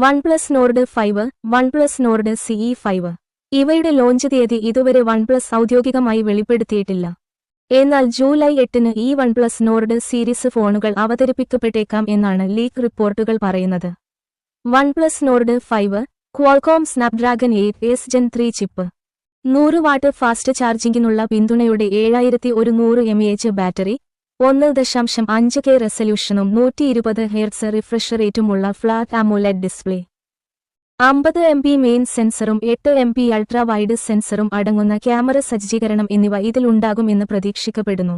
OnePlus Nord 5, OnePlus Nord CE 5. ഇവയുടെ launch തീയതി ഇതുവരെ OnePlus ഔദ്യോഗികമായി വെളിപ്പെടുത്തിയിട്ടില്ല. എന്നാൽ ജൂലൈ 8-ന് ഈ OnePlus Nord സീരീസ് ഫോണുകൾ അവതരിപ്പിക്കപ്പെട്ടേക്കാം എന്നാണ് ലീക്ക് റിപ്പോർട്ടുകൾ പറയുന്നത്. OnePlus Nord 5, Qualcomm Snapdragon 8s Gen 3 chip, 100 watt fast ചാർജിങ്ങിനുള്ള പിന്തുണയുടെ 7100 mAh ബാറ്ററി, 1.5K റെസല്യൂഷനും 120 Hz റിഫ്രഷ് റേറ്റുമുള്ള flat AMOLED display, 50 MP main സെൻസറും 8 MP അൾട്രാ വൈഡ് സെൻസറും അടങ്ങുന്ന ക്യാമറ സജ്ജീകരണം എന്നിവ ഇതിൽ ഉണ്ടാകുമെന്ന് പ്രതീക്ഷിക്കപ്പെടുന്നു.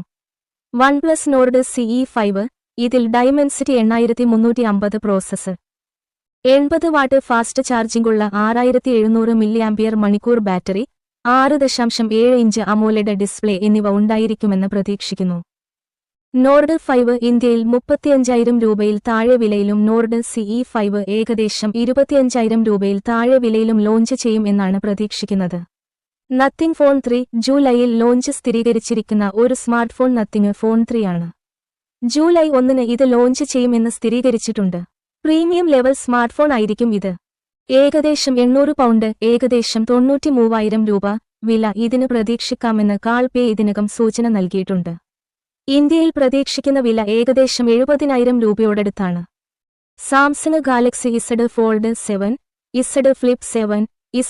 OnePlus Nord CE 5, ഇതിൽ Dimensity 8350 പ്രോസസർ, 80 വാട്ട് ഫാസ്റ്റ് ചാർജിംഗുള്ള 6700 mAh battery, 6.7 inch AMOLED display എന്നിവ ഉണ്ടായിരിക്കുമെന്ന് പ്രതീക്ഷിക്കുന്നു. Nord 5 ഇന്ത്യയിൽ 35,000 രൂപയിൽ താഴെ വിലയിലും Nord CE 5 ഏകദേശം 25,000 രൂപയിൽ താഴെ വിലയിലും ലോഞ്ച് ചെയ്യും എന്നാണ് പ്രതീക്ഷിക്കുന്നത്. നത്തിങ് ഫോൺ 3 ജൂലൈയിൽ ലോഞ്ച് സ്ഥിരീകരിച്ചിരിക്കുന്ന ഒരു സ്മാർട്ട്ഫോൺ നത്തിങ് ഫോൺ 3 ആണ്. ജൂലൈ 1-ന് ഇത് ലോഞ്ച് ചെയ്യുമെന്ന് സ്ഥിരീകരിച്ചിട്ടുണ്ട്. പ്രീമിയം ലെവൽ സ്മാർട്ട്ഫോൺ ആയിരിക്കും ഇത്. ഏകദേശം 800 പൗണ്ട്, ഏകദേശം 93,000 രൂപ വില ഇതിന് പ്രതീക്ഷിക്കാമെന്ന് കാൾ പേ ഇതിനകം സൂചന നൽകിയിട്ടുണ്ട്. ഇന്ത്യയിൽ പ്രതീക്ഷിക്കുന്ന വില ഏകദേശം 70,000 രൂപയോടടുത്താണ്. Samsung Galaxy Z fold 7, Z flip 7,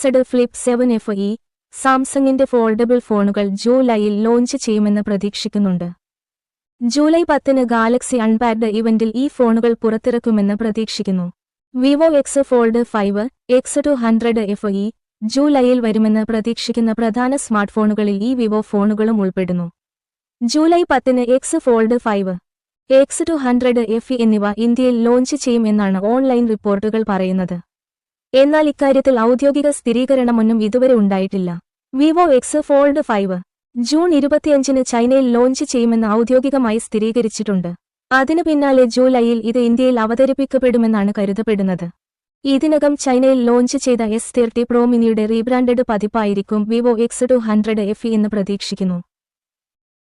Z flip 7 FE, സാംസങ്ങിന്റെ ഫോൾഡബിൾ ഫോണുകൾ ജൂലൈയിൽ ലോഞ്ച് ചെയ്യുമെന്ന് പ്രതീക്ഷിക്കുന്നുണ്ട്. ജൂലൈ 10-ന് ഗാലക്സി അൺപാക്ഡ് ഇവന്റിൽ ഈ ഫോണുകൾ പുറത്തിറക്കുമെന്ന് പ്രതീക്ഷിക്കുന്നു. Vivo X fold 5, X200 FE ജൂലൈയിൽ വരുമെന്ന് പ്രതീക്ഷിക്കുന്ന പ്രധാന സ്മാർട്ട്ഫോണുകളിൽ ഈ വിവോ ഫോണുകളും ഉൾപ്പെടുന്നു. ജൂലൈ 10-ന് X ഫോൾഡ് 5, X200 FE എന്നിവ ഇന്ത്യയിൽ ലോഞ്ച് ചെയ്യും എന്നാണ് ഓൺലൈൻ റിപ്പോർട്ടുകൾ പറയുന്നത്. എന്നാൽ ഇക്കാര്യത്തിൽ ഔദ്യോഗിക സ്ഥിരീകരണമൊന്നും ഇതുവരെ ഉണ്ടായിട്ടില്ല. വിവോ X ഫോൾഡ് 5 ജൂൺ 25-ന് ചൈനയിൽ ലോഞ്ച് ചെയ്യുമെന്ന് ഔദ്യോഗികമായി സ്ഥിരീകരിച്ചിട്ടുണ്ട്. അതിനു പിന്നാലെ ജൂലൈയിൽ ഇത് ഇന്ത്യയിൽ അവതരിപ്പിക്കപ്പെടുമെന്നാണ് കരുതപ്പെടുന്നത്. ഇതിനകം ചൈനയിൽ ലോഞ്ച് ചെയ്ത S30 Pro മിനിയുടെ റീബ്രാൻഡഡ് പതിപ്പായിരിക്കും വിവോ X200 FE എന്ന് പ്രതീക്ഷിക്കുന്നു.